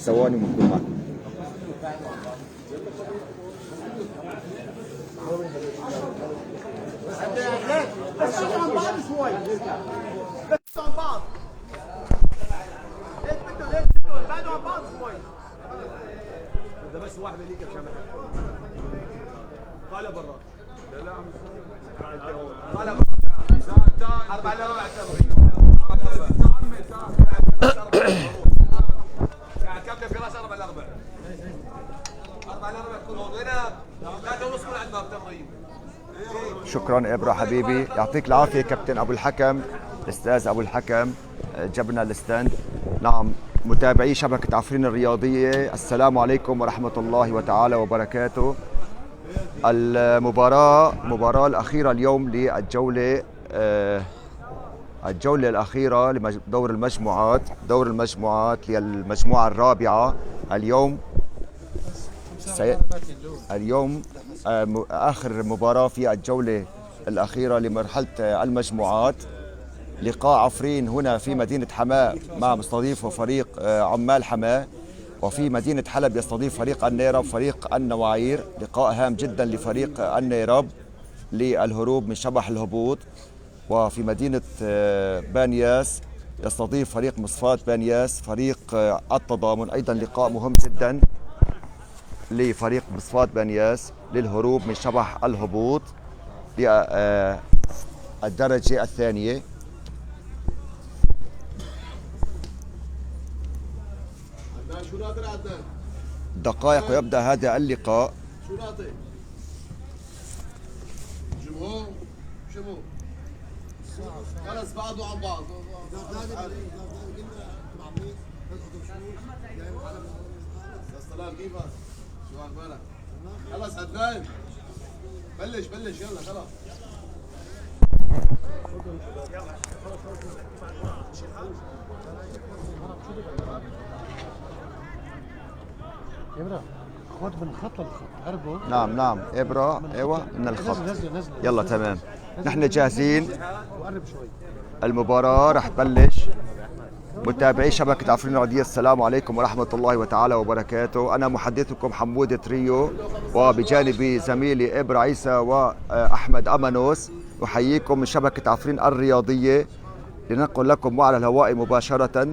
ثواني بنكون معكم. بس عن بعض شوي، بس عن بعض. ليش بعدوا عن بعض شوي. ده بس واحد ليك يا شباب. طالع برا. لا لا طالع برا. تعال 4 ل 4 يعني كم في راس 4 ل 4 4 ل 4 تكون هون هنا 3:30 كون عندنا التمرين. شكرا ابرا حبيبي، يعطيك العافيه كابتن ابو الحكم، الاستاذ ابو الحكم جبنا الستاند. نعم متابعي شبكه عفرين الرياضيه، السلام عليكم ورحمه الله وتعالى وبركاته. المباراه الاخيره اليوم للجوله الجوله الاخيره لدور المجموعات، دور المجموعات للمجموعه الرابعه. اليوم آخر مباراة في الجولة الأخيرة لمرحلة المجموعات. لقاء عفرين هنا في مدينة حماة مع مستضيفه فريق عمال حماة، وفي مدينة حلب يستضيف فريق النيرب فريق النواعير. لقاء هام جدا لفريق النيرب للهروب من شبح الهبوط. وفي مدينة بانياس يستضيف فريق مصفاة بانياس فريق التضامن، أيضا لقاء مهم جدا لفريق مصفاة بانياس للهروب من شبح الهبوط للدرجة الثانية. دقائق ويبدأ هذا اللقاء. خلص بعضوا عن بعض. كيفك؟ شو اخبارك؟ خلص عدنان بلش يلا خلاص. ابره خد من الخط للخط، عرفوا؟ نعم ابره، ايوه من الخط. يلا تمام، نحن جاهزين. المباراة رح تبلش. متابعي شبكة عفرين الرياضية، السلام عليكم ورحمة الله وتعالى وبركاته. أنا محدثكم حمود تريو، وبجانبي زميلي إبرا عيسى وأحمد أمانوس. أحييكم من شبكة عفرين الرياضية لنقل لكم وعلى الهواء مباشرة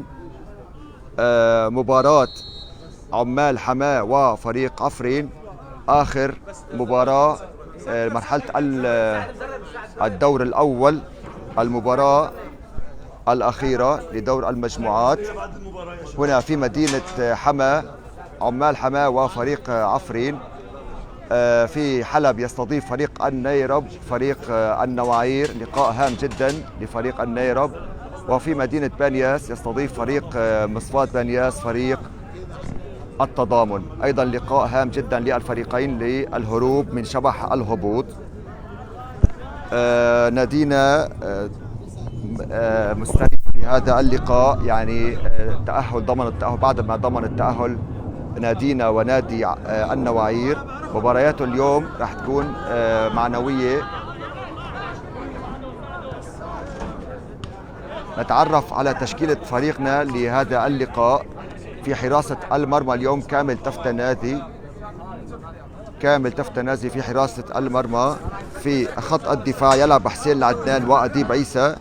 مباراة عمال حماة وفريق عفرين، آخر مباراة مرحلة الدور الأول، المباراة الأخيرة لدور المجموعات هنا في مدينة حماة. عمال حماة وفريق عفرين. في حلب يستضيف فريق النيرب فريق النواعير، لقاء هام جدا لفريق النيرب. وفي مدينة بانياس يستضيف فريق مصفاة بانياس فريق التضامن، أيضا لقاء هام جدا للفريقين للهروب من شبح الهبوط. نادينا مستني في هذا اللقاء، يعني ضمن التأهل. بعد ما ضمن التأهل نادينا ونادي النواعير، مبارياته اليوم راح تكون معنوية. نتعرف على تشكيلة فريقنا لهذا اللقاء. في حراسة المرمى اليوم كامل تفتنازي في حراسة المرمى. في خط الدفاع يلعب حسين العدنان وأديب عيسى.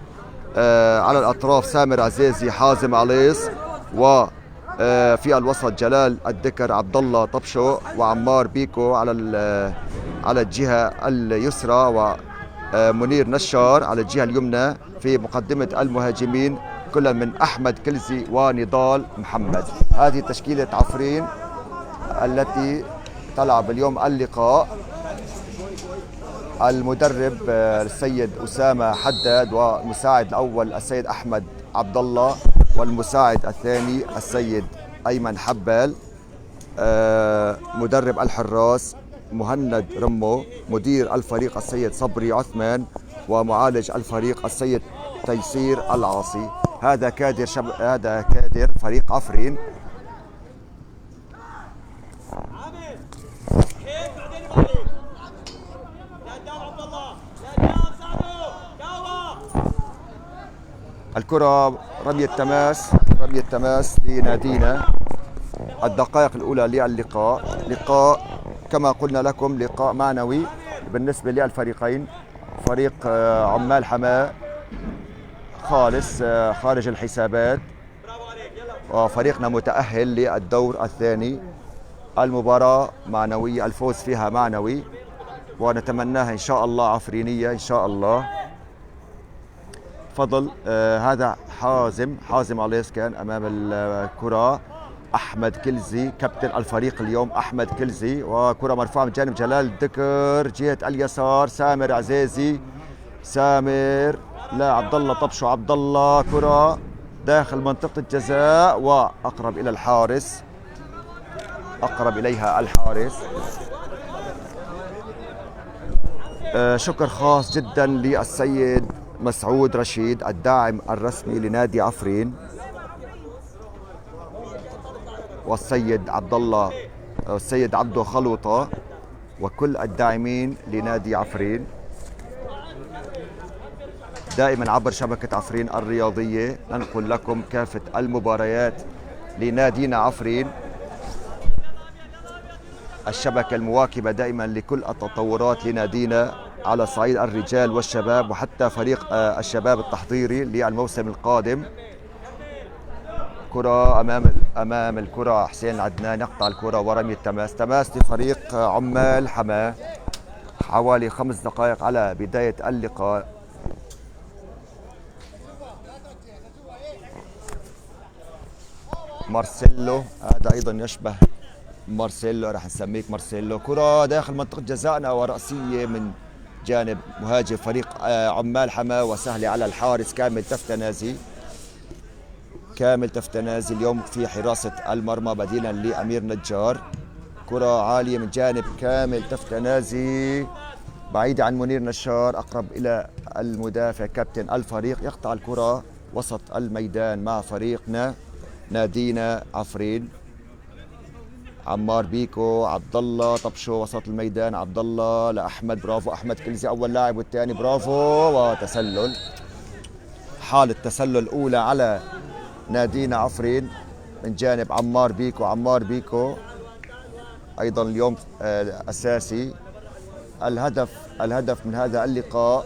على الأطراف سامر عزيزي، حازم عليص. وفي الوسط جلال الدكر، عبد الله طبشو، وعمار بيكو على الجهة اليسرى، ومنير نشار على الجهة اليمنى. في مقدمة المهاجمين كل من أحمد كلزي ونضال محمد. هذه تشكيلة عفرين التي تلعب اليوم اللقاء. المدرب السيد أسامة حداد، والمساعد الأول السيد أحمد عبد الله، والمساعد الثاني السيد أيمن حبال. مدرب الحراس مهند رمو، مدير الفريق السيد صبري عثمان، ومعالج الفريق السيد تيسير العاصي. هذا كادر فريق عفرين. الكرة رمية تماس لنادينا. الدقائق الأولى للقاء. لقاء كما قلنا لكم لقاء معنوي بالنسبة للفريقين. فريق عمال حماة خالص خارج الحسابات، وفريقنا متأهل للدور الثاني. المباراة معنوية، الفوز فيها معنوي، ونتمناها إن شاء الله عفرينية إن شاء الله. فضل هذا حازم عليس كان أمام الكرة. أحمد كلزي كابتن الفريق اليوم، أحمد كلزي، وكرة مرفوعة من جانب جلال الدكر جهة اليسار. سامر عزيزي، سامر لا عبد الله طبشو، عبد الله كرة داخل منطقة الجزاء وأقرب إلى الحارس، أقرب إليها الحارس. شكر خاص جدا للسيد مسعود رشيد الداعم الرسمي لنادي عفرين، والسيد عبد الله، السيد عبدو خلوطة، وكل الداعمين لنادي عفرين دائما عبر شبكة عفرين الرياضية. ننقل لكم كافة المباريات لنادينا عفرين، الشبكة المواكبة دائما لكل التطورات لنادينا على صعيد الرجال والشباب، وحتى فريق الشباب التحضيري للموسم القادم. كرة أمام الكرة حسين العدنان يقطع الكرة ورمي تماس لفريق عمال حماة. حوالي 5 دقائق على بداية اللقاء. مارسيلو، هذا أيضا يشبه مارسيلو، راح نسميك مارسيلو. كرة داخل منطقة جزائنا ورأسية من جانب مهاجم فريق عمال حماة، وسهلة على الحارس كامل تفتنازي. كامل تفتنازي اليوم في حراسة المرمى بديلا لأمير نجار. كرة عالية من جانب كامل تفتنازي بعيدة عن منير نشار، أقرب إلى المدافع كابتن الفريق. يقطع الكرة وسط الميدان مع فريقنا نادينا عفرين. عمار بيكو، عبد الله طبشو وسط الميدان. عبد الله لأحمد، برافو أحمد كلزي أول لاعب، والثاني برافو، وتسلل. حالة تسلل أولى على نادينا عفرين من جانب عمار بيكو. عمار بيكو أيضا اليوم أساسي. الهدف من هذا اللقاء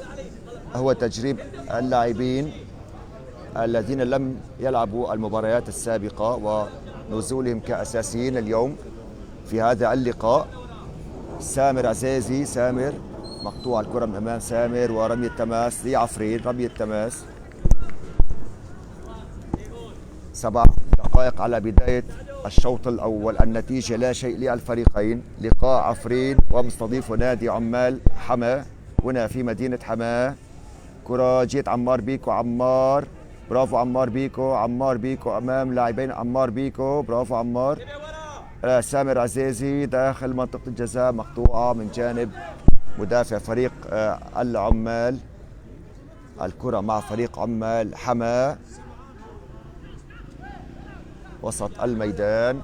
هو تجريب اللاعبين الذين لم يلعبوا المباريات السابقة ونزولهم كأساسيين اليوم في هذا اللقاء. سامر عزيزي، سامر مقطوع الكرة من أمام سامر، ورمي التماس لعفرين. رمي التماس. 7 دقائق على بداية الشوط الأول. النتيجة لا شيء للفريقين. لقاء عفرين ومستضيف نادي عمال حماة هنا في مدينة حماة. كرة جيت عمار بيكو. عمار، برافو عمار بيكو. عمار بيكو أمام لاعبين. عمار بيكو، برافو عمار. سامر عزيزي داخل منطقة الجزاء، مقطوعة من جانب مدافع فريق العمال. الكرة مع فريق عمال حماة وسط الميدان،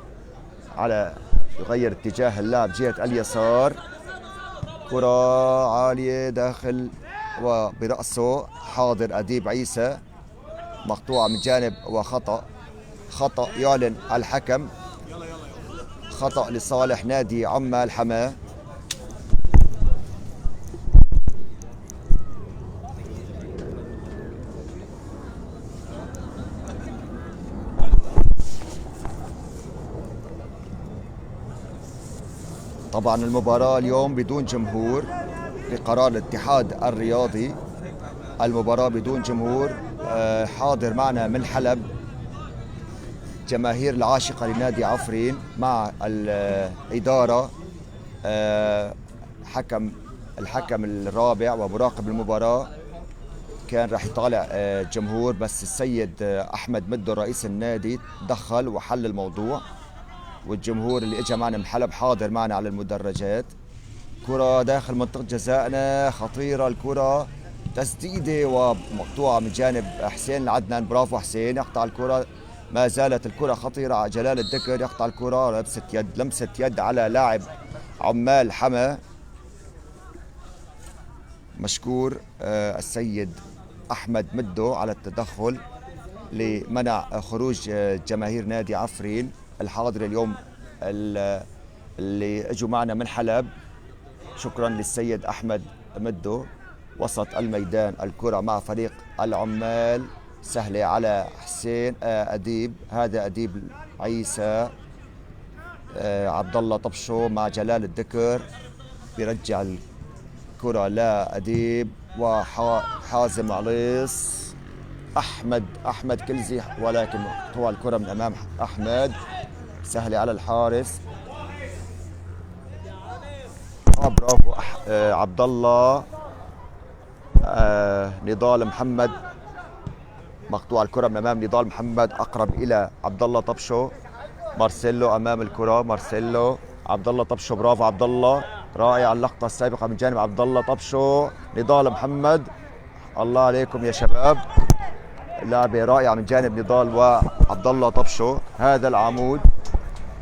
على يغير اتجاه اللعب جهة اليسار. كرة عالية داخل وبرأسه حاضر أديب عيسى، مقطوعة من جانب، وخطأ. خطأ يعلن الحكم، خطأ لصالح نادي عمال حماة. طبعا المباراة اليوم بدون جمهور بقرار الاتحاد الرياضي. المباراة بدون جمهور. حاضر معنا من حلب جماهير العاشقة لنادي عفرين مع الإدارة، الحكم الرابع ومراقب المباراة. كان راح يطالع جمهور، بس السيد أحمد مدو رئيس النادي دخل وحل الموضوع، والجمهور اللي اجى معنا من حلب حاضر معنا على المدرجات. كرة داخل منطقة جزائنا، خطيرة الكرة، تسديدة ومقطوعة من جانب حسين العدنان. برافو حسين، يقطع الكرة. ما زالت الكرة خطيرة على جلال الدكر، يقطع الكرة، لمسة يد على لاعب عمال حما. مشكور السيد أحمد مدو على التدخل لمنع خروج جماهير نادي عفرين الحاضر اليوم اللي اجوا معنا من حلب. شكرا للسيد أحمد مدو. وسط الميدان الكرة مع فريق العمال، سهلة على حسين أديب، هذا أديب عيسى، عبد الله طبشو مع جلال الدكر، بيرجع الكرة لأديب وحازم عليص. أحمد كلزي، ولكن طوى الكرة من أمام أحمد، سهلة على الحارس. برافو عبد الله. نضال محمد، مقطوع الكرة من أمام نضال محمد، أقرب إلى عبد الله طبشو. مارسيلو أمام الكرة، مارسيلو، عبد الله طبشو، برافو عبد الله، رائع اللقطة السابقة من جانب عبد الله طبشو. نضال محمد، الله عليكم يا شباب، لعبة رائعة من جانب نضال وعبد الله طبشو. هذا العمود،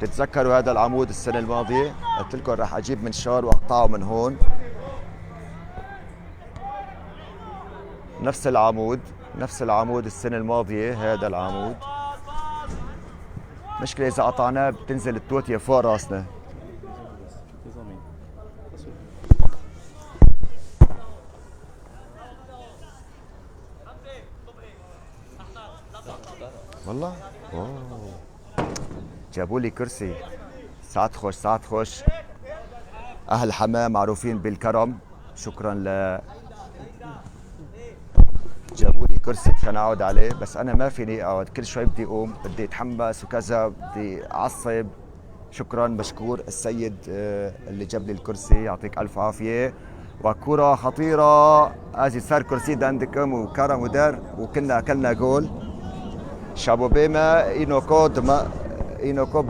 تتذكروا هذا العمود السنة الماضية، قلت لكم راح أجيب منشار وأقطعه من هون. نفس العمود السنة الماضية، هذا العمود. مشكلة إذا قطعناه بتنزل التوتية فوق راسنا. والله جابوا لي كرسي. ساعات خوش. أهل حماه معروفين بالكرم. شكرا جابوا لي كرسي مشان اقعد عليه، بس انا ما فيني اقعد، كل شوي بدي اقوم، بدي اتحمس وكذا، بدي اعصب. شكرا، مشكور السيد اللي جاب لي الكرسي، يعطيك الف عافيه. وكرة خطيرة، هذه صار كرسي عندكم وكرم ودار، وكنا اكلنا جول. شابوبيما اينوكود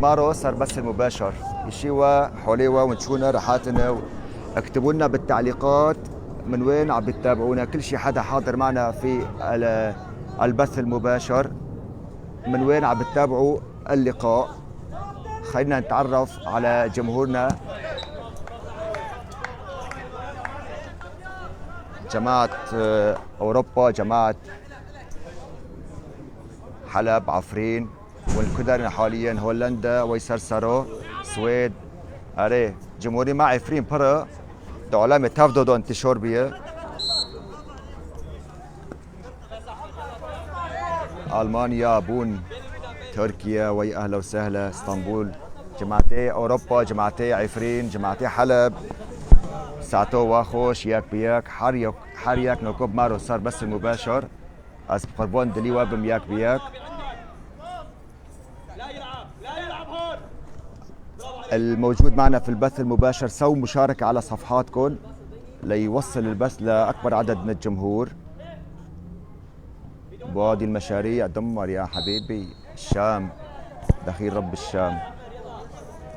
مارو صار بس المباشر. يشيوا حوليوا ونشونا راحاتنا، اكتبوا لنا بالتعليقات من وين عم بتتابعونا، كل شيء حدا حاضر معنا في البث المباشر، من وين عم بتتابعوا اللقاء. خلينا نتعرف على جمهورنا. جماعة أوروبا، جماعة حلب، عفرين، والكدرنا حاليا هولندا ويسرسرو، سويد. أري جمهوري مع عفرين برا علامة تافدو دو انتشار بيه. ألمانيا، بون، تركيا، وي أهلا وسهلا، اسطنبول، جماعتي أوروبا، جماعتي عفرين، جماعتي حلب. ساعتو واخوش ياك بياك حرياك نوكوب مارو صار بس المباشر. از قربان دلي وابم ياك بياك. الموجود معنا في البث المباشر، سووا مشاركة على صفحاتكم ليوصل البث لأكبر عدد من الجمهور. بوادي المشاريع دمر يا حبيبي. الشام، دخيل رب الشام.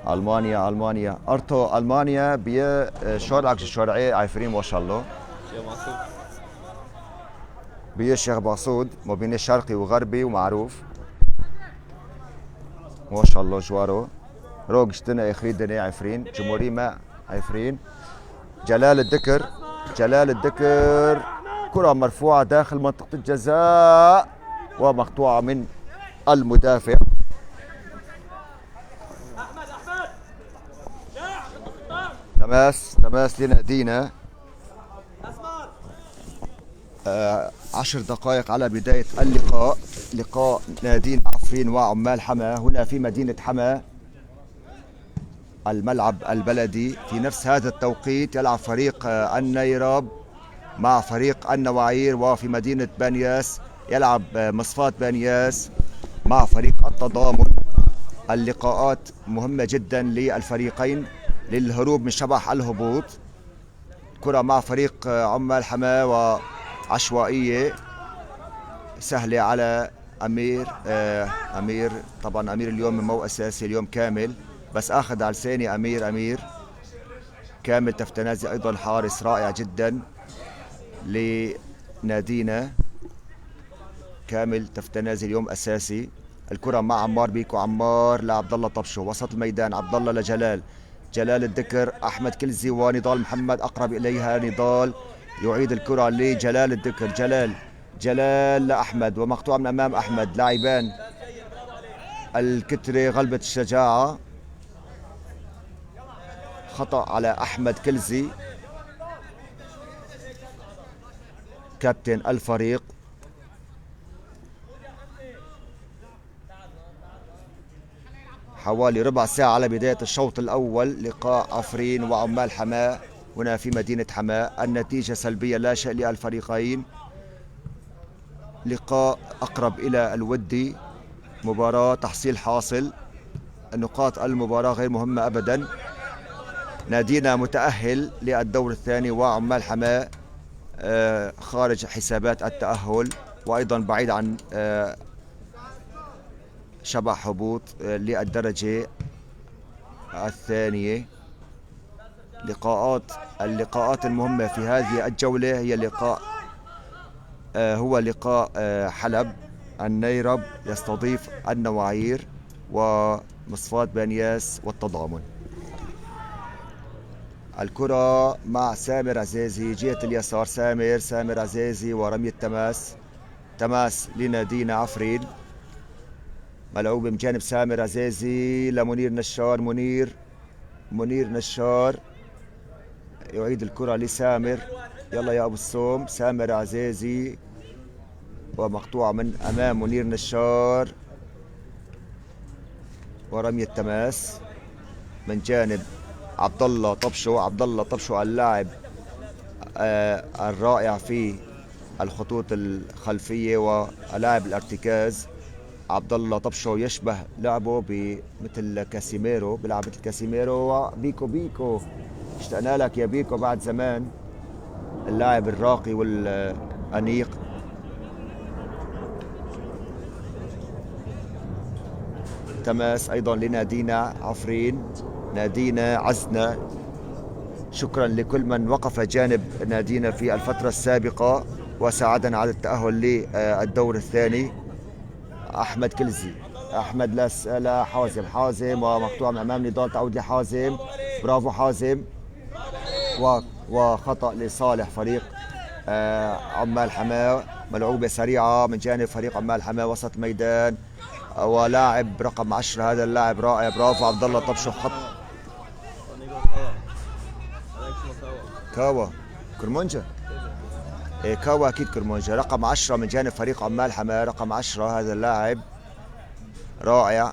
ألمانيا أرتو ألمانيا بيه شارعك شارعي عفرين ما شاء الله. بيه الشيخ باسود، ما بين شرقي وغربي ومعروف ما شاء الله. جوارو روجشتنا يخريدنا عفرين، جمهوري ما عفرين. جلال الدكر، كرة مرفوعة داخل منطقة الجزاء ومقطوعة من المدافع. تماس لنادينا. 10 دقائق على بداية اللقاء، لقاء نادين عفرين وعمال حماه هنا في مدينة حماه، الملعب البلدي. في نفس هذا التوقيت يلعب فريق النيراب مع فريق النواعير، وفي مدينة بانياس يلعب مصفاة بانياس مع فريق التضامن. اللقاءات مهمة جدا للفريقين للهروب من شبح الهبوط. كرة مع فريق عمال حماه وعشوائية سهلة على أمير. طبعا أمير اليوم مو أساسي، اليوم كامل، بس أخذ على لساني أمير كامل تفتنازي أيضا حارس رائع جدا لنادينا. كامل تفتنازي اليوم أساسي. الكرة مع عمار بيكو، عمار لعبد الله طبشو، وسط الميدان عبد الله جلال الدكر، أحمد كلزي ونضال محمد أقرب إليها. نضال يعيد الكرة لجلال الدكر، جلال لأحمد، ومقطوع من أمام أحمد. لاعبان الكتري غلبة الشجاعة. خطأ على أحمد كلزي كابتن الفريق. حوالي ربع ساعة على بداية الشوط الأول، لقاء عفرين وعمال حماة هنا في مدينة حماة. النتيجة سلبية لا شيء للفريقين، لقاء أقرب إلى الودي، مباراة تحصيل حاصل. النقاط المباراة غير مهمة أبدا. نادينا متأهل للدور الثاني، وعمال حماة خارج حسابات التأهل، وأيضا بعيد عن شبح هبوط للدرجة الثانية. اللقاءات المهمة في هذه الجولة هي لقاء حلب. النيرب يستضيف النواعير، ومصفات بانياس والتضامن. الكرة مع سامر عزيزي جهة اليسار. سامر عزيزي ورمية تماس لنادينا عفرين. ملعوب من جانب سامر عزيزي لمنير نشار. منير نشار يعيد الكرة لسامر. يلا يا أبو السوم. سامر عزيزي ومقطوعة من أمام منير نشار، ورمية تماس من جانب عبد الله طبشو اللاعب الرائع في الخطوط الخلفية ولاعب الارتكاز. عبد الله طبشو يشبه لعبه بمثل كاسيميرو، بيلعب مثل كاسيميرو. بيكو اشتقنا لك يا بيكو بعد زمان، اللاعب الراقي والأنيق. تماس أيضا لنادينا عفرين، نادينا عزنا. شكرا لكل من وقف جانب نادينا في الفترة السابقة وساعدنا على التأهل للدور الثاني. أحمد كلزي، أحمد لا حازم ومقطوع من أمام نضال. تعود لحازم، برافو حازم، وخطأ لصالح فريق عمال حماة. ملعوبة سريعة من جانب فريق عمال حماة وسط الميدان، ولاعب رقم 10 هذا اللاعب رائع. برافو عبد الله طبشو. خط كاوا كرمونجا، كاوا اكيد كرمونجا. رقم 10 من جانب فريق عمال حماة، رقم 10 هذا اللاعب رائع.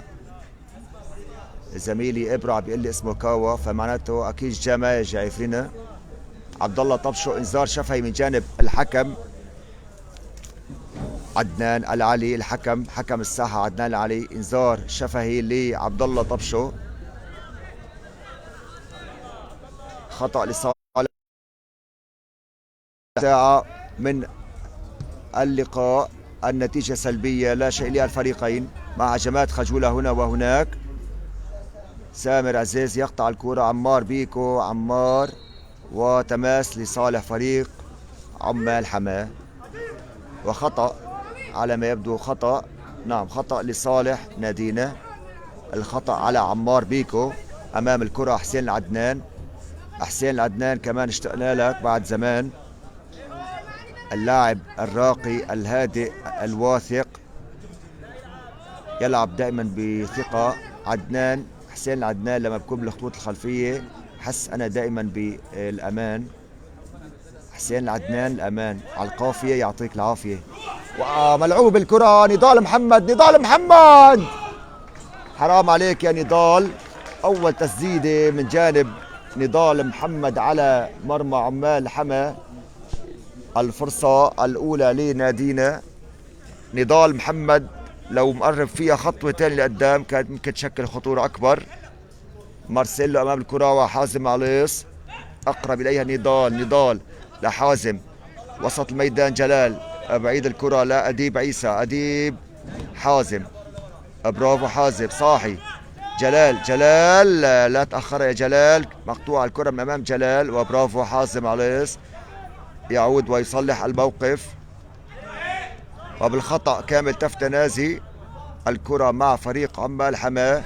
زميلي ابرع بيقول لي اسمه كاوا، فمعناته اكيد جاي فينا. عبد الله طبشو انذار شفهي من جانب الحكم عدنان العلي. حكم الساحة عدنان العلي، انذار شفهي لعبد الله طبشو. خطأ لصالح ساعة من اللقاء. النتيجة سلبية لا شيء للفريقين، مع هجمات خجولة هنا وهناك. سامر عزيز يقطع الكرة. عمار بيكو، وتماس لصالح فريق عمال حماة، وخطأ على ما يبدو. خطأ لصالح نادينا. الخطأ على عمار بيكو أمام الكرة. حسين العدنان كمان اشتقنا لك بعد زمان، اللاعب الراقي الهادئ الواثق، يلعب دائما بثقة. حسين العدنان لما بكون بالخطوط الخلفية حس أنا دائما بالأمان. حسين العدنان الأمان على القافية، يعطيك العافية. وملعوب بالكرة. نضال محمد، حرام عليك يا نضال. أول تسديدة من جانب نضال محمد على مرمى عمال حما. الفرصة الأولى لنادينا. نضال محمد لو مقرب فيها خطوتين لقدام كانت ممكن تشكل خطورة أكبر. مارسيلو أمام الكرة وحازم عليص، أقرب إليها نضال لحازم. وسط الميدان جلال، بعيد الكرة لأديب عيسى. حازم، برافو حازم صاحي. جلال لا تأخر يا جلال. مقطوع الكرة من أمام جلال، وبرافو حازم عليص يعود ويصلح الموقف. وبالخطأ كامل تفتنازي الكرة مع فريق عمال حماة.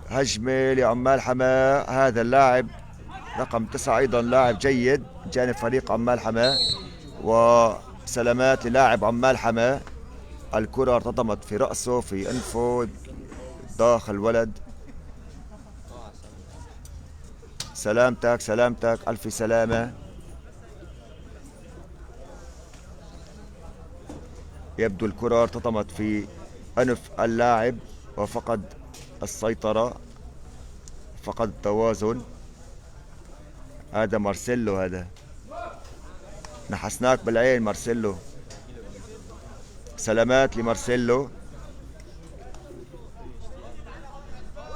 هجمة لعمال حماة. هذا اللاعب رقم 9 أيضا لاعب جيد جانب فريق عمال حماة، وسلامات للاعب عمال حماة. الكرة ارتطمت في رأسه في أنفه داخل الولد. سلامتك سلامتك، ألف سلامة. يبدو الكرة ارتطمت في أنف اللاعب وفقد السيطرة، فقد التوازن. هذا مارسيلو، هذا نحسناك بالعين مارسيلو. سلامات لمارسيلو.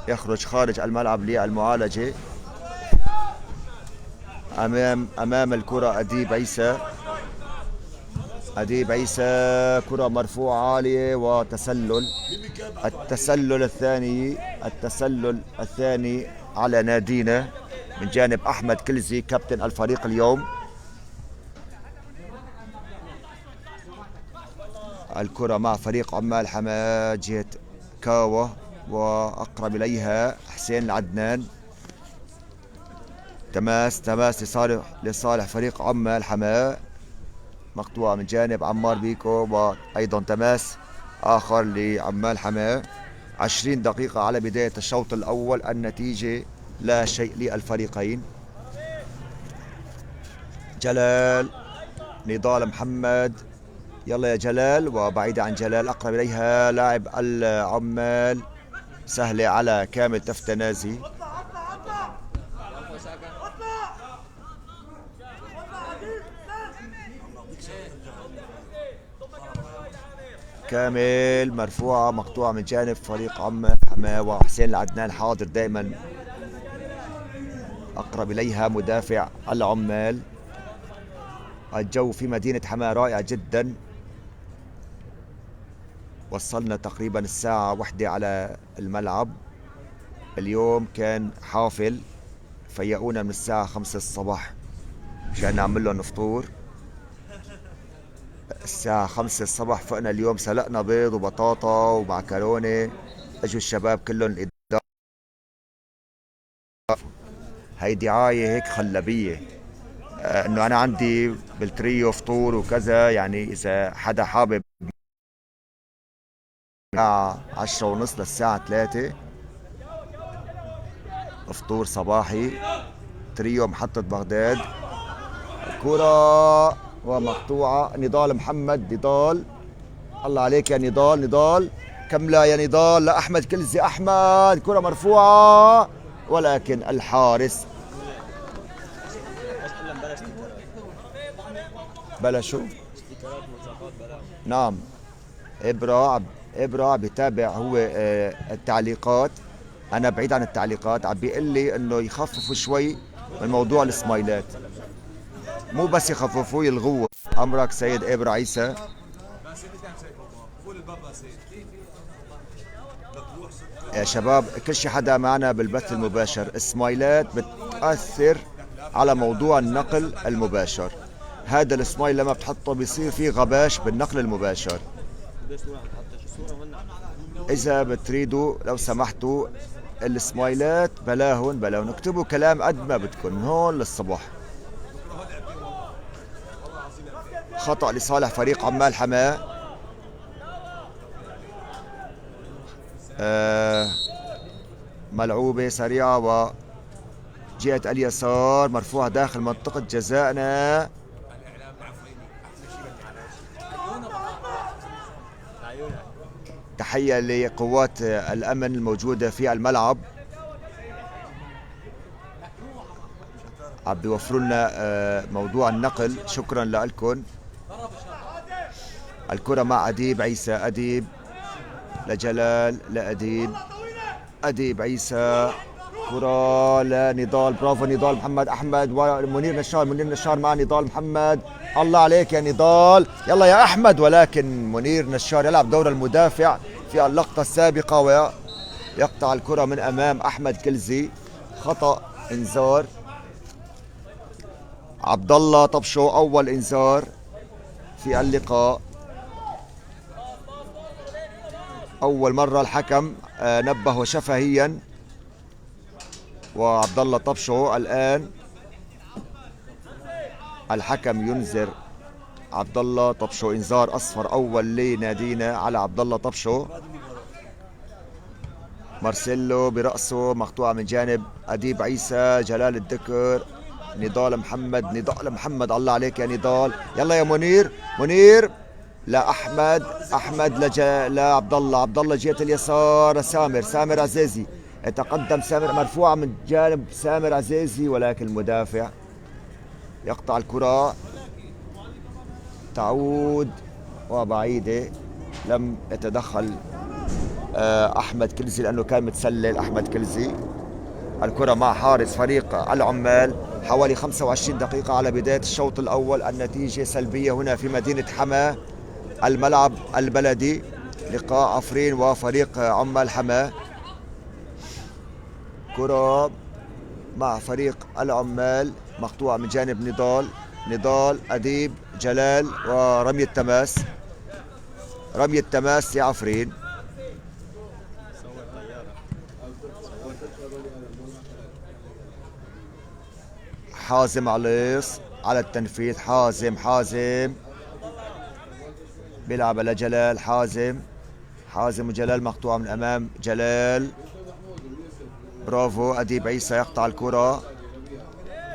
يخرج خارج الملعب للمعالجة. أمام الكرة أديب عيسى. أديب عيسى، كرة مرفوعة عالية وتسلل. التسلل الثاني على نادينا من جانب أحمد كلزي كابتن الفريق اليوم. الكرة مع فريق عمال حماة جهة كاوة، وأقرب إليها حسين العدنان. تماس لصالح فريق عمال حماة، مقطوعة من جانب عمار بيكو، وأيضا تماس آخر لعمال حماة. 20 دقيقة على بداية الشوط الأول، النتيجة لا شيء للفريقين. جلال، نضال محمد، يلا يا جلال، وبعيد عن جلال أقرب إليها لاعب العمال، سهلة على كامل تفتنازي. كامل مرفوعة مقطوعة من جانب فريق عمال حماة، وحسين العدنان حاضر دائما أقرب إليها مدافع العمال. الجو في مدينة حماة رائع جدا. وصلنا تقريبا الساعة 1 على الملعب. اليوم كان حافل، فيقونا من الساعة 5 الصباح مشان نعمل لهم فطور. الساعة 5 الصبح فقنا اليوم، سلقنا بيض وبطاطا ومعكرونة. اجوا الشباب كلهم الإدارة. هي دعاية هيك خلبية، انه انا عندي بالتريو فطور وكذا، يعني اذا حدا حابب. الساعة 10:30 للساعة 3 فطور صباحي، تريو محطة بغداد. كرة ومقطوعة. نضال محمد، نضال، الله عليك يا نضال، كملة يا نضال لأحمد كلزي. أحمد، كرة مرفوعة ولكن الحارس بلشوا. نعم، إبرة بيتابع هو التعليقات. أنا بعيد عن التعليقات، عم بيقول لي إنه يخففوا شوي من موضوع السمايلات، مو بس يخففوا يلغوه. أمرك سيد إبرة عيسى. يا شباب، كل شي حدا معنا بالبث المباشر، السمايلات بتأثر على موضوع النقل المباشر. هذا السمايل لما بتحطه بيصير فيه غباش بالنقل المباشر. إذا بتريدوا لو سمحتوا السمايلات بلاهن اكتبوا كلام قد ما بدكم من هون للصبح. خطأ لصالح فريق عمال حماة. ملعوبة سريعة وجهة اليسار، مرفوعة داخل منطقة جزائنا. تحية لقوات الأمن الموجودة في الملعب، عم بيوفروا لنا موضوع النقل، شكرا لكم. الكرة مع أديب عيسى، أديب لجلال لأديب، أديب عيسى، كرة لنضال، برافو نضال محمد أحمد، ومنير نشار مع نضال محمد. الله عليك يا نضال، يلا يا أحمد، ولكن منير نشار يلعب دور المدافع في اللقطة السابقة ويقطع الكرة من أمام أحمد كلزي. خطأ، إنذار. عبد الله طبشو، أول إنذار في اللقاء. أول مرة الحكم نبه شفهيا، وعبد الله طبشو الآن الحكم ينذر عبد الله طبشو. انذار اصفر اول لنادينا على عبد الله طبشو. مارسيلو برأسه مقطوعة من جانب أديب عيسى. جلال الدكر. نضال محمد. نضال محمد، الله عليك يا نضال. يلا يا منير. منير لأحمد. أحمد لعبد الله. عبد الله جهة اليسار. سامر عزيزي. يتقدم سامر، مرفوعة من جانب سامر عزيزي، ولكن المدافع يقطع الكرة. تعود وبعيدة. لم يتدخل أحمد كلزي لأنه كان متسلل. أحمد كلزي. الكرة مع حارس فريق العمال. حوالي 25 دقيقة على بداية الشوط الأول. النتيجة سلبية هنا في مدينة حماة، الملعب البلدي. لقاء عفرين وفريق عمال حماة. كرة مع فريق العمال مقطوعة من جانب نضال أديب جلال، ورمية تماس. رمية تماس يا عفرين. حازم عليص على التنفيذ. حازم بيلعب لجلال. حازم وجلال مقطوعة من أمام جلال. برافو. أديب عيسى يقطع الكرة.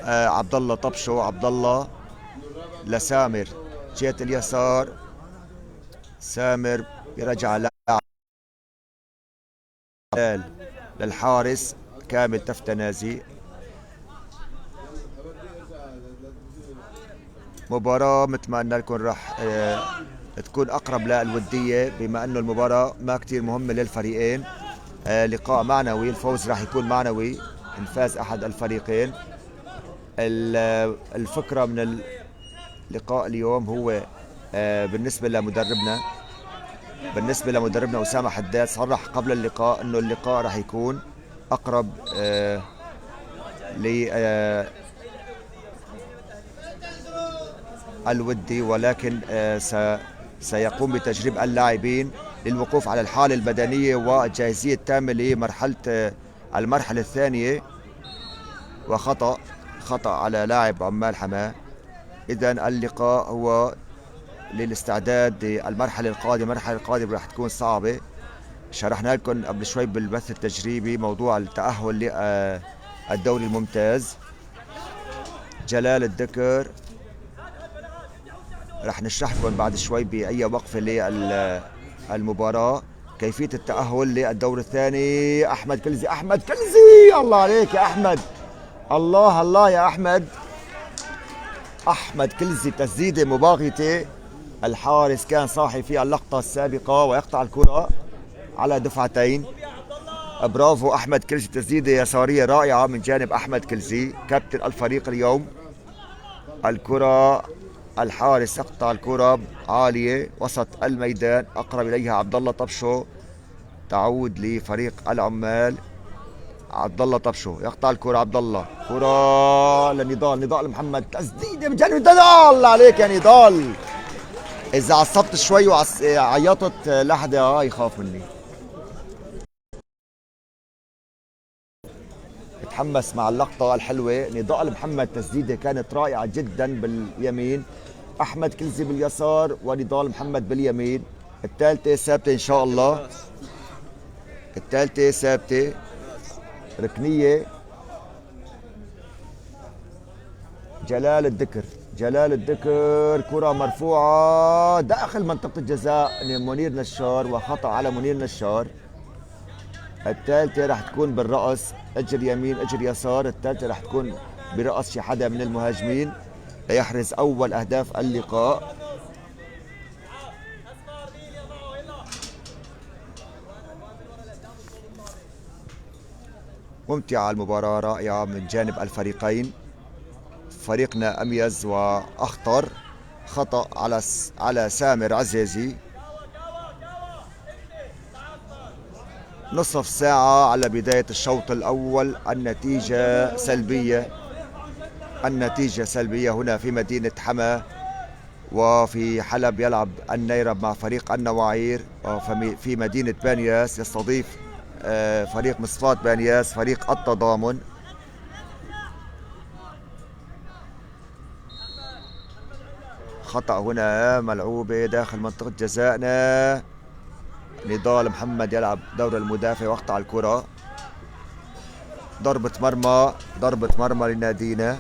عبد الله طبشو. عبد الله لسامر جهة اليسار. سامر يرجع للحارس كامل تفتنازي. مباراة متمنى لكم راح تكون أقرب للودية، بما أنه المباراة ما كتير مهمة للفريقين. لقاء معنوي. الفوز راح يكون معنوي إن فاز أحد الفريقين. الفكرة من اللقاء اليوم هو بالنسبة لمدربنا أسامة حداد، صرح قبل اللقاء أنه اللقاء راح يكون أقرب الودي، ولكن سيقوم بتجريب اللاعبين للوقوف على الحالة البدنية والجاهزية التامة المرحلة الثانية. وخطأ على لاعب عمال حماة. إذن اللقاء هو للاستعداد للمرحلة القادمة راح تكون صعبة. شرحنا لكم قبل شوي بالبث التجريبي موضوع التأهل للدوري الممتاز. جلال الدكر رح نشرح لكم بعد شوي بأي وقفة للمباراة كيفية التأهل للدور الثاني. أحمد كلزي. الله عليك يا أحمد. الله يا أحمد. أحمد كلزي تسديدة مباغتة. الحارس كان صاحي في اللقطة السابقة ويقطع الكرة على دفعتين. برافو أحمد كلزي. تسديدة يسارية رائعة من جانب أحمد كلزي كابتن الفريق اليوم. الكرة الحارس يقطع الكرة عالية وسط الميدان، أقرب إليها عبد الله طبشو. تعود لفريق العمال. عبد الله طبشو يقطع الكرة. عبد الله كرة لنضال محمد. تسديدة من جانب نضال. الله عليك يا نضال. إذا عصبت شوي وعيطت لحظة يخاف مني. تحمس مع اللقطة الحلوة. نضال محمد تسديدة كانت رائعة جدا باليمين. أحمد كلزي باليسار ونضال محمد باليمين. الثالثة ثابتة إن شاء الله. الثالثة ثابتة ركنية. جلال الدكر كرة مرفوعة داخل منطقة الجزاء منير نشار، وخطأ على منير نشار. الثالثة راح تكون بالرأس، اجر يمين اجر يسار. الثالثة راح تكون برأس شي حدا من المهاجمين ليحرز أول أهداف اللقاء. ممتعة المباراة، رائعة من جانب الفريقين. فريقنا أميز وأخطر. خطأ على سامر عزيزي. نصف ساعة على بداية الشوط الأول. النتيجة سلبية هنا في مدينة حماة. وفي حلب يلعب النيرب مع فريق النواعير. وفي مدينة بانياس يستضيف فريق مصفات بانياس فريق التضامن. خطأ هنا ملعوبة داخل منطقة جزائنا. نضال محمد يلعب دور المدافع ويقطع الكرة. ضربة مرمى، ضربة مرمى لنادينا.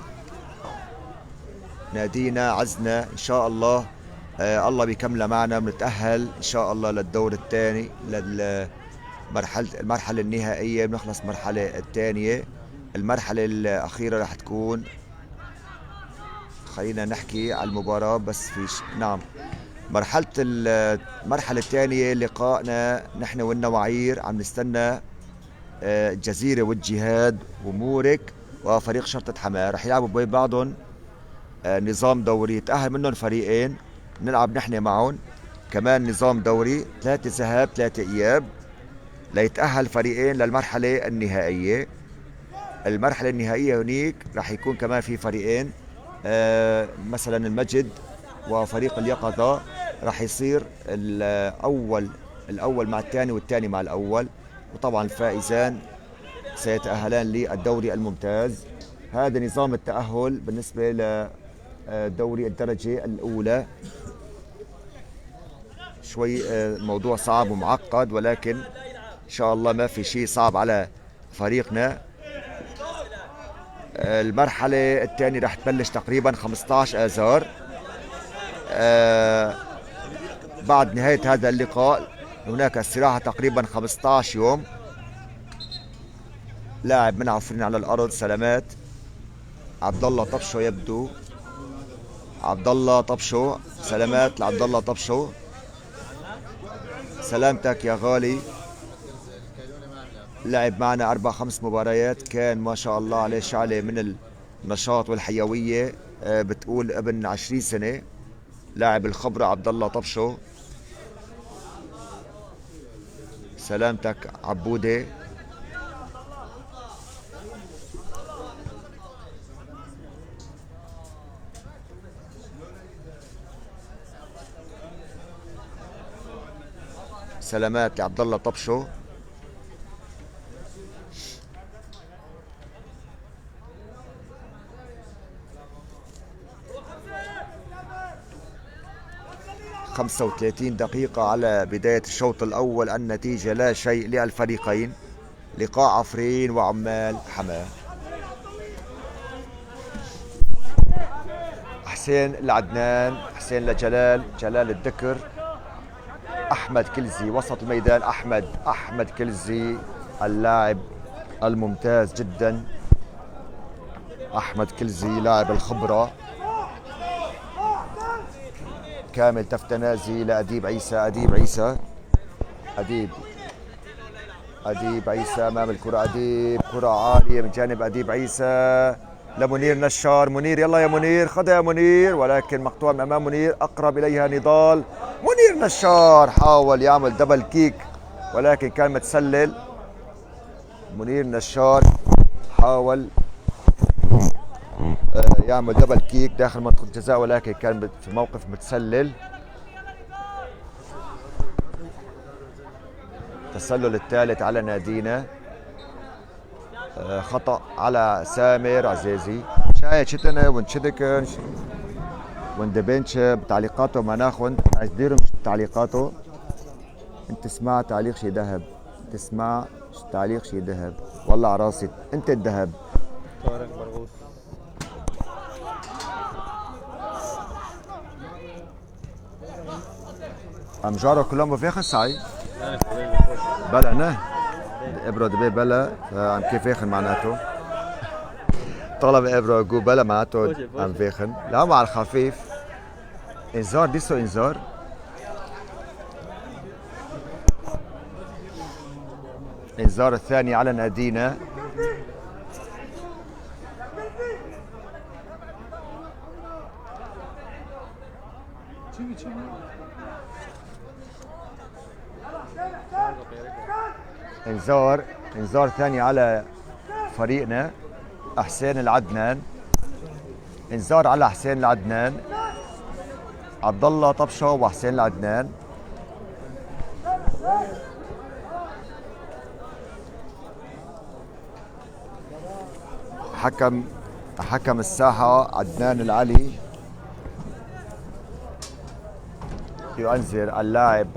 نادينا عزنا إن شاء الله الله بيكملها معنا، بنتأهل إن شاء الله للدور الثاني، المرحلة النهائية. بنخلص المرحلة الثانية. المرحلة الأخيرة رح تكون، خلينا نحكي على المباراة بس نعم، المرحلة الثانية لقائنا نحن والنواعير. عم نستنى الجزيرة والجهاد ومورك وفريق شرطة حماة رح يلعبوا بين بعضهم نظام دوري، يتأهل منهم فريقين نلعب نحن معهم كمان نظام دوري، 3 ذهاب 3 إياب ليتأهل فريقين للمرحلة النهائية. المرحلة النهائية هنيك رح يكون كمان في فريقين، مثلا المجد وفريق اليقظة، رح يصير الأول مع الثاني والثاني مع الأول، وطبعا الفائزان سيتأهلان للدوري الممتاز. هذا نظام التأهل بالنسبة لدوري الدرجة الأولى. شوي الموضوع صعب ومعقد، ولكن إن شاء الله ما في شيء صعب على فريقنا. المرحلة الثانية رح تبلش تقريبا 15 آذار. بعد نهاية هذا اللقاء هناك استراحة تقريبا 15 يوم. لاعب من عفرين على الأرض، سلامات عبد الله طبشو، يبدو عبد الله طبشو، سلامات لعبد الله طبشو، سلامتك يا غالي. لعب معنا 4-5 مباريات، كان ما شاء الله عليه شعلة من النشاط والحيوية، بتقول ابن 20 سنة. لاعب الخبرة عبد الله طبشو، سلامتك عبودة. سلامات لعبد الله طبشو. خمسة 35 دقيقة على بداية الشوط الأول، النتيجة لا شيء للفريقين. لقاء عفرين وعمال حماة. حسين العدنان، حسين لجلال، جلال الذكر، أحمد كلزي وسط الميدان. أحمد كلزي اللاعب الممتاز جدا، أحمد كلزي لاعب الخبرة. كامل تفتنازي لأديب عيسى، أديب عيسى أمام الكرة. أديب كرة عالية من جانب أديب عيسى لمنير نشار. منير يلا يا منير، خذها يا منير، ولكن مقطوع من أمام منير. أقرب إليها نضال. منير نشار حاول يعمل دبل كيك ولكن كان متسلل. منير نشار حاول يعمل دبل كيك داخل منطقة الجزاء ولكن كان في موقف متسلل. التسلل الثالث على نادينا، خطأ على سامر عزيزي. شاي شتنا ونشدك وندبنش بتعليقاته ما ناخذ ديرهم تعليقاته. انت تسمع تعليق شي ذهب، تسمع تعليق شي ذهب، والله على راسي انت الذهب. طارق برغوث. امجاره كلهم بفيخ السعي بلا نه ابره دبي بلا عم كيف يخن معناته طلب ابره جو بلا معناته عم فيخن. لا مع الخفيف. انذار ديسو انذار. انذار الثاني على نادينا. انذار ثاني على فريقنا حسين العدنان. انذار على حسين العدنان، عبد الله طبشة وحسين العدنان. حكم الساحة عدنان العلي. ينذر اللاعب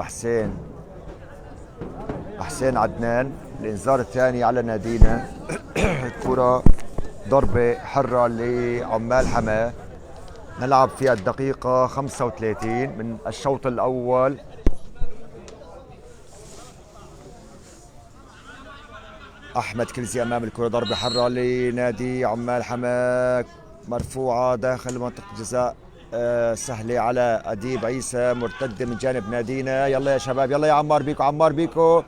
حسين عدنان. الانذار الثاني على نادينا. الكرة ضربة حرة لعمال حماة، نلعب فيها الدقيقة 35 من الشوط الأول. أحمد كلزي أمام الكرة، ضربة حرة لنادي عمال حماة، مرفوعة داخل منطقة الجزاء. سهلة على أديب عيسى، مرتدة من جانب نادينا. يلا يا شباب، يلا يا عمار بيكو،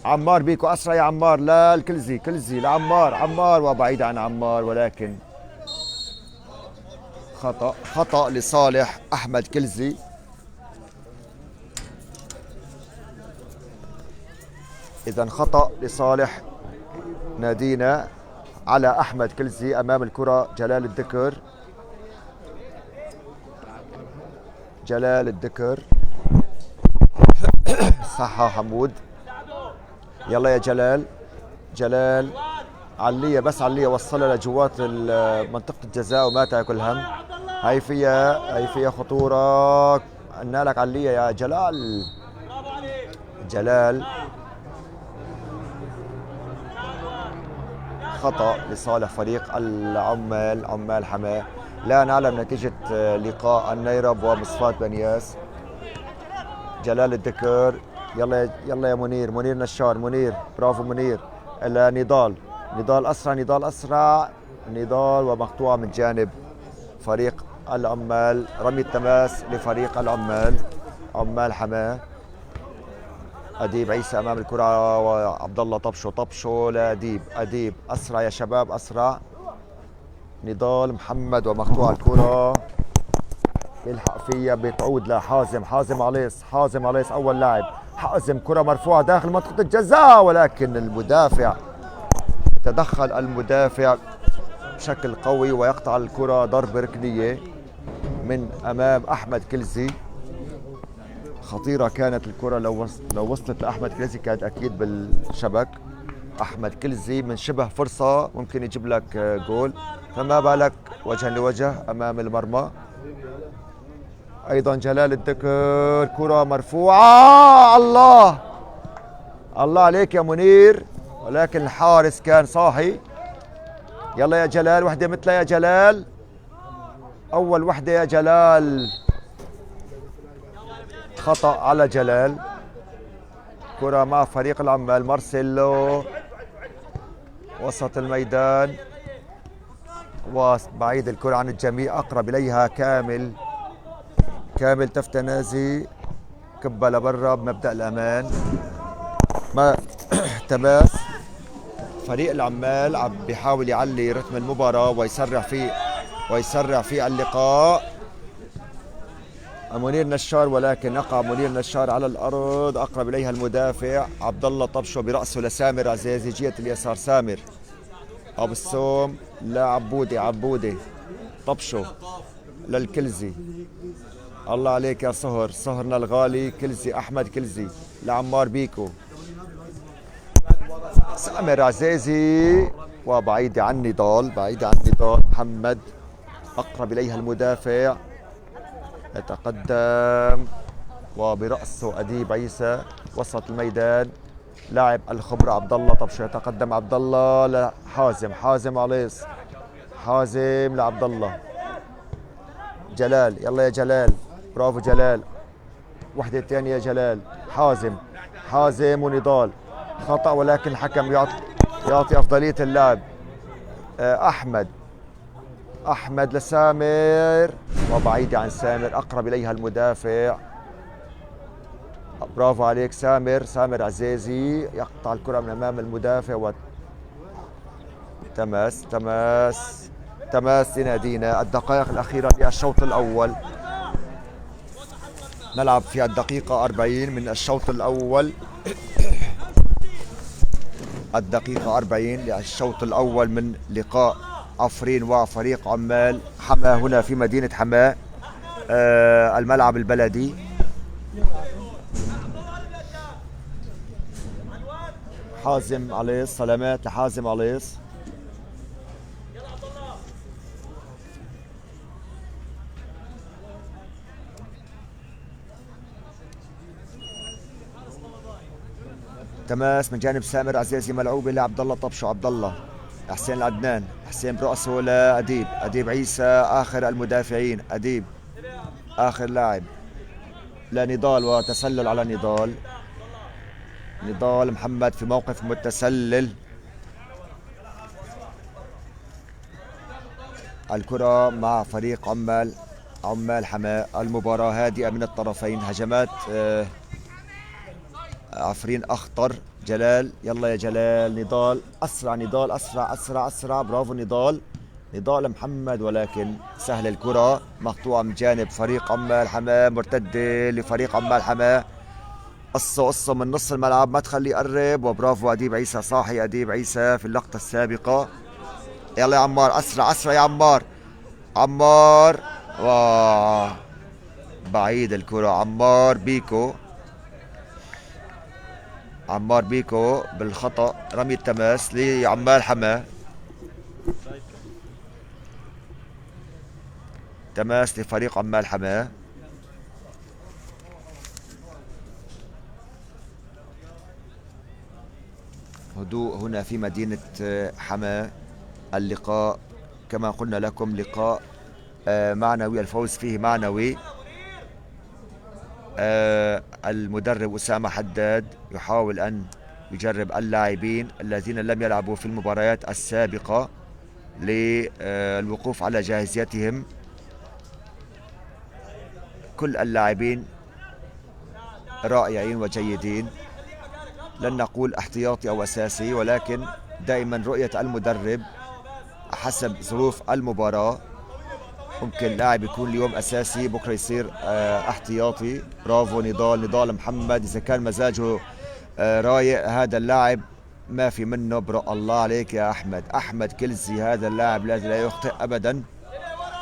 عمار بيكو أسرع يا عمار. لا الكلزي، كلزي لعمار، وبعيد عن عمار، ولكن خطأ لصالح أحمد كلزي. إذا خطأ لصالح نادينا على أحمد كلزي. أمام الكرة جلال الدكر صحة حمود. يلا يا جلال علية، بس علية وصلها لجوات منطقة الجزاء وما تاكل هم. هاي فيها خطورة. قلنا لك علية يا جلال. خطأ لصالح فريق عمال حماة. لا نعلم نتيجة لقاء النيرب ومصفات بنياس. جلال الدكر، يلا يا منير نشار، برافو منير. نضال أسرع، ومقطوعة من جانب فريق العمال. رمي التماس لفريق عمال حماة. أديب عيسى أمام الكرة، وعبد الله طبشو لأديب. أسرع يا شباب، أسرع. نضال محمد، ومقطوعة الكرة، يلحق فيها، بتعود لحازم عليص أول لاعب. حازم، كرة مرفوعة داخل منطقة الجزاء، ولكن المدافع تدخل بشكل قوي ويقطع الكرة. ضربة ركنية من أمام أحمد كلزي. خطيرة كانت الكرة، لو وصلت لأحمد كلزي كانت أكيد بالشبك. أحمد كلزي من شبه فرصة ممكن يجيب لك جول، فما بالك وجها لوجه أمام المرمى. أيضا جلال الدكر، كرة مرفوعة. الله عليك يا منير، ولكن الحارس كان صاحي. يلا يا جلال، وحدة مثلها يا جلال، أول وحدة يا جلال. خطأ على جلال. كرة مع فريق العمال. مارسيلو وسط الميدان، وبعيد الكرة عن الجميع، أقرب إليها كامل تفتنازي، كبة لبرا بمبدأ الأمان. ما تماس فريق العمال عم بيحاول يعلي رتم المباراة ويسرع في اللقاء. منير نشار، ولكن يقع منير نشار على الأرض، أقرب إليها المدافع عبد الله طبشو برأسه لسامر عزيزي، جهة اليسار. سامر أبو السوم عبودي طبشو للكلزي. الله عليك يا صهرنا الغالي. كلزي، أحمد كلزي لعمار بيكو. سامر عزيزي، وبعيد عن نضال محمد، أقرب إليها المدافع، يتقدم وبرأسه أديب عيسى. وسط الميدان لاعب الخبرة عبد الله طبشو، يتقدم عبد الله لحازم عليص. حازم لعبد الله. جلال، يلا يا جلال، برافو جلال. وحدة ثانية يا جلال. حازم ونضال. خطأ، ولكن الحكم يعطي أفضلية اللاعب أحمد لسامر، وبعيد عن سامر، أقرب إليها المدافع. برافو عليك سامر عزيزي، يقطع الكرة من أمام المدافع. تماس لنادينا. الدقائق الأخيرة للشوط الأول، نلعب في الدقيقة 40 من الشوط الأول. الدقيقة 40 للشوط الأول من لقاء عفرين وفريق عمال حماة هنا في مدينة حماة، الملعب البلدي. حازم عليص، سلامات لحازم عليص. تماس من جانب سامر عزيزي ملعوبه لعبد الله طبشو. عبد الله حسين العدنان، حسين برأسه لأديب. أديب عيسى آخر المدافعين. أديب آخر لاعب لنضال وتسلل على نضال. نضال محمد في موقف متسلل. الكرة مع فريق عمال حماة. المباراة هادئة من الطرفين. هجمات عفرين أخطر. جلال يلا يا جلال. نضال أسرع. نضال أسرع أسرع أسرع. برافو نضال. نضال محمد ولكن سهل. الكرة مقطوعة من جانب فريق عمال حماة. مرتدة لفريق عمال حماة. قصة من نص الملعب ما تخليه يقرب. وبرافو أديب عيسى. صاحي أديب عيسى في اللقطة السابقة. يلا يا عمار أسرع أسرع يا عمار. عمار بعيد الكرة. عمار بيكو. عمار بيكو بالخطأ. رمي التماس لعمال حماة. تماس لفريق عمال حماة. هدوء هنا في مدينة حماة. اللقاء كما قلنا لكم لقاء معنوي. الفوز فيه معنوي. المدرب أسامة حداد يحاول أن يجرب اللاعبين الذين لم يلعبوا في المباريات السابقة للوقوف على جاهزيتهم. كل اللاعبين رائعين وجيدين. لن نقول احتياطي أو أساسي، ولكن دائما رؤية المدرب حسب ظروف المباراة. ممكن لاعب يكون اليوم أساسي بكرة يصير احتياطي. برافو نضال. نضال محمد إذا كان مزاجه رايق هذا اللاعب ما في منه. برا الله عليك يا أحمد. أحمد كلزي هذا اللاعب الذي لا يخطئ أبدا.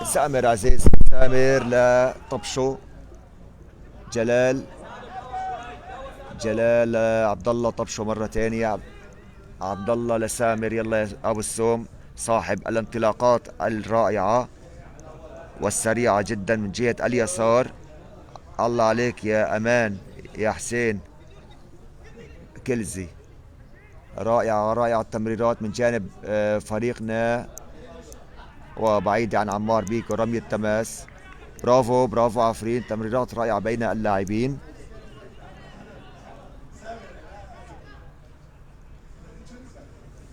سامر عزيز. سامر لطبشو. جلال عبد الله طبشو مرة ثانية. عبد الله لسامر. يلا يا أبو السوم صاحب الانطلاقات الرائعة والسريعة جدا من جهة اليسار. الله عليك يا أمان يا حسين كلزي. رائعة التمريرات من جانب فريقنا وبعيد عن عمار بيكو. رمي التماس. برافو عفرين. تمريرات رائعة بين اللاعبين.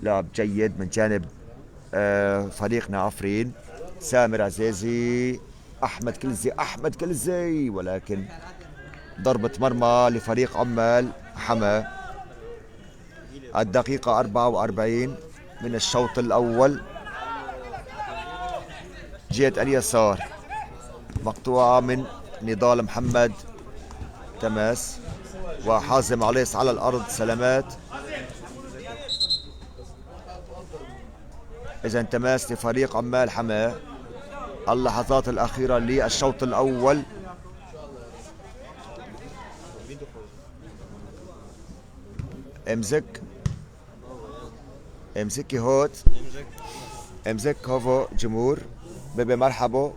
لعب جيد من جانب فريقنا عفرين. سامر عزيزي. أحمد كلزي ولكن ضربة مرمى لفريق عمال حماة. الدقيقة 44 من الشوط الأول. جهة اليسار مقطوعة من نضال محمد. تماس وحازم عليس على الأرض. سلامات. إذا تماس لفريق عمال حماة. اللحظات الأخيرة للشوط الأول. امزكي هوت. امزك هوفو جمهور بيبي مرحبا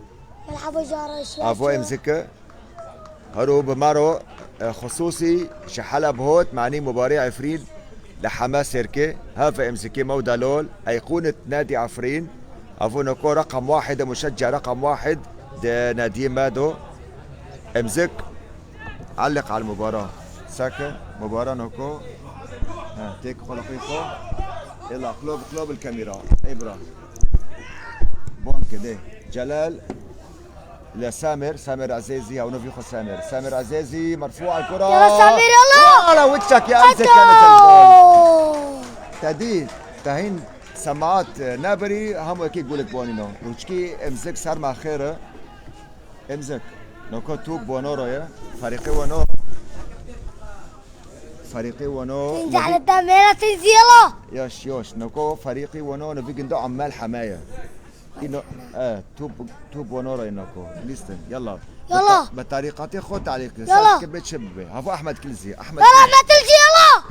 جارش افو امزكه هروب مارو خصوصي شحلب هوت معني مباراة عفرين لحماس هيركي. هافا امزكي مودالول أيقونة نادي عفرين. افو نكو رقم واحد مشجع رقم واحد نادي مادو. امزك علق على المباراة. ساكا مباراة نكو تيك خلقيكو. يلا قلوب الكاميرا. ابرا بون كده. جلال سامر عزيزي او نوفيخو. سامر عزيزي مرفوع الكرة. يلا سامر يلا على وجهك يا امزك يا نزل. تهديد تهين سماعات نابري هم كي يقول لك بونينو وشكي امزك صار مع خيره. امزك نوكو توب بونورو يا فريقي ونو تنزل على الدميرة تنزل يلا. يوش نوكو فريقي ونو نبيك ندو عمال حماية. إنه توب ونورا إنكو ليستن. يلا بطريقتي خد عليك. يلا كبيت شبه. هافو أحمد كلزي. يلا أحمد كلزي يلا.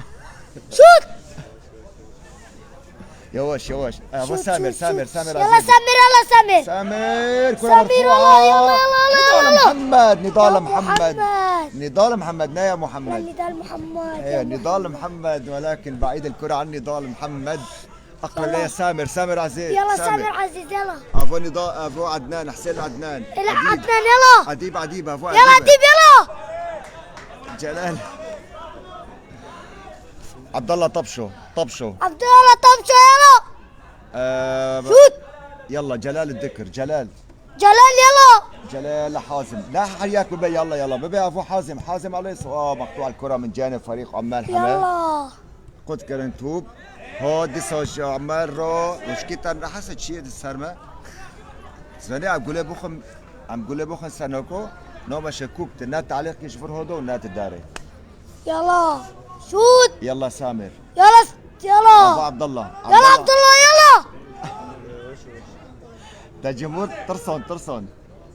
شوت. يوش يوش ابو سامر سامر سامر يلا عزيزي. سمير يلا سمير. سامر كرة سمير مرفوعة. يلا يلا نضال يلا. محمد نضال يا محمد محمد. نضال محمد نا يا محمد. نضال محمد. ايه نضال محمد ولكن بعيد الكرة عن نضال محمد. اقرب لي سامر سامر عزيز. يلا سامر عزيز يلا. ابو نضال ابو عدنان حسين عدنان. يلا عدنان يلا. عديب عديب ابو يلا عديب يلا. جلال عبد الله طبشو طبشو. عبد الله طبشو يلا. شوت. يلا جلال الذكر جلال. جلال يلا. جلال حازم لا حياك ببي يلا يلا ببي ابو حازم حازم عليه مقطوع الكره من جانب فريق عمال حماه. يلا. قد كرنتوب هو ديسوج عمال رو مش كتر حسد شيء السرمه زني عم قول بوخن سنوكو نو مش كوب تنات تعليق يشفر هدو ونات الداري. يلا شوت. يلا سامر. يلا يلا. ابو عبد الله. يلا عبد الله يلا. ده جمهور ترسون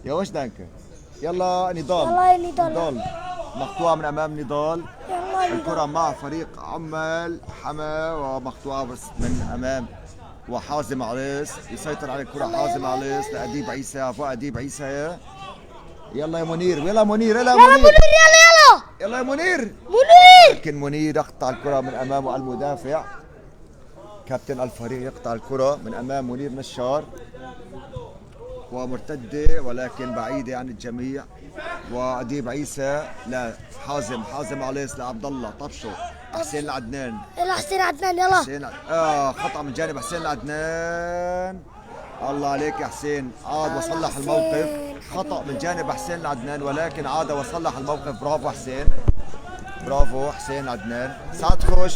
يا وش دانك. يلا نضال. يلا يا نضال. مقطوعة من امام نضال. يلا الكرة مع فريق عمال حما ومقطوعة بس من امام وحازم عريس يسيطر على الكرة. حازم عريس لأديب عيسى. ابو أديب عيسى. يلا يا منير يلا منير يلا يلا منير منير يلا يلا. يلا يا منير. منير. لكن منير يقطع الكرة من امامه المدافع. كابتن الفريق يقطع الكرة من امام منير نشار ومرتدة ولكن بعيدة عن الجميع. وأديب عيسى لا حازم عليس لعبد الله طبشو. حسين العدنان. يلا حسين عدنان يلا. حسين خطأ من جانب حسين العدنان. الله عليك يا حسين عاد وصلح الموقف. خطأ من جانب حسين العدنان ولكن عاد وصلح الموقف. برافو حسين برافو حسين عدنان. ساعد خوش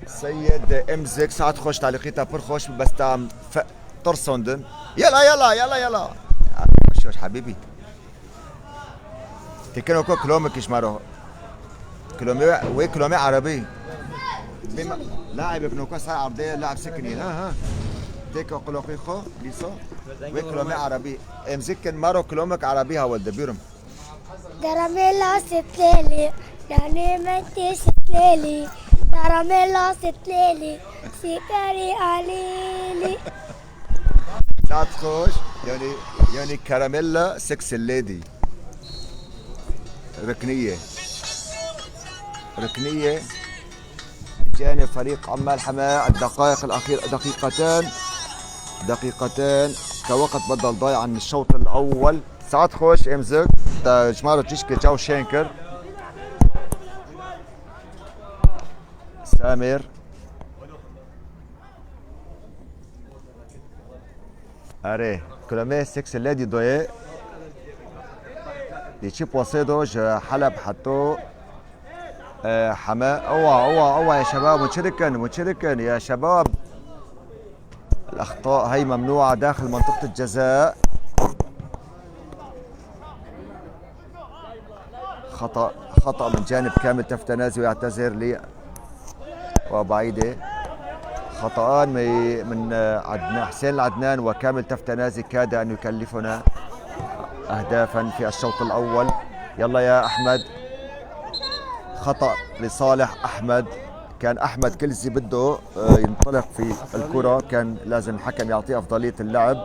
سيد امزك ساعد خوش تعليقيتها برخوش بس تعم ترسوندن. يلا خوش حبيبي تكنو كو كلومك يشمارو كلومي عربي لاعب ابن كاس عربية لاعب سكني ها تيكو قلوقيخو ليسو وكلومي عربي امزكن مارو كلومك عربي ولد بيرم دراميلا ستليلي يعني ما ستليلي دراميلا ستليلي سيكاري عليلي. ساعد خوش يعني كراميلا سكس الليدي. ركنية جانب فريق عمال حماة. الدقائق الأخيرة دقيقتان كوقت بدل ضايع عن الشوط الأول. ساعد خوش امزك جمارو تشكي جاو شينكر. سامر أري كلامي سكس الليدي دوي دي تشيب وصيدوج حلب حطو حماء. اوعى يا شباب متشركن يا شباب. الاخطاء هي ممنوعه داخل منطقه الجزاء. خطا من جانب كامل تفتنازي ويعتذر لي وبعيده. خطأان من حسين العدنان وكامل تفتنازي كاد ان يكلفنا اهدافا في الشوط الاول. يلا يا احمد. خطأ لصالح احمد. كان احمد كلزي بده ينطلق في الكرة كان لازم الحكم يعطيه افضلية اللعب.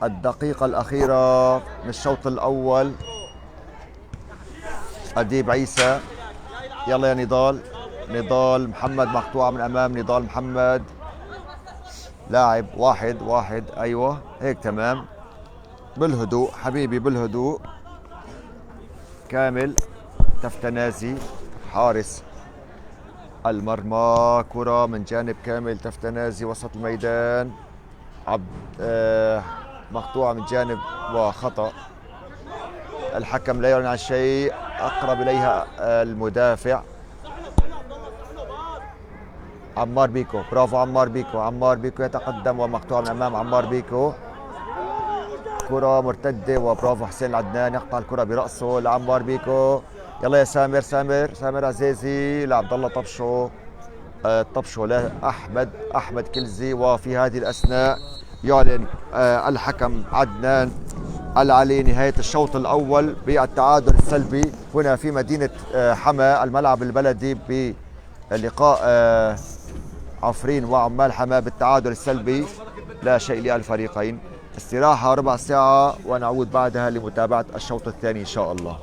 الدقيقة الاخيرة من الشوط الاول. أديب عيسى. يلا يا نضال محمد مقطوعة من امام نضال محمد. لاعب واحد ايوه هيك تمام. بالهدوء حبيبي بالهدوء. كامل تفتنازي حارس المرمى. كرة من جانب كامل تفتنازي وسط الميدان. مقطوعة من جانب وخطأ. الحكم لا يعلن عن شيء. أقرب إليها المدافع عمار بيكو. برافو عمار بيكو يتقدم ومقطوع من امام عمار بيكو. كرة مرتدة وبرافو حسين العدنان يقطع الكرة برأسه لعمار بيكو. يلا يا سامر عزيزي لعبد الله طبشو لأحمد كلزي. وفي هذه الأثناء يعلن الحكم عدنان العلي نهاية الشوط الأول بالتعادل السلبي هنا في مدينة حما الملعب البلدي لقاء عفرين وعمال حماة بالتعادل السلبي لا شيء للفريقين. استراحة ربع ساعة ونعود بعدها لمتابعة الشوط الثاني إن شاء الله.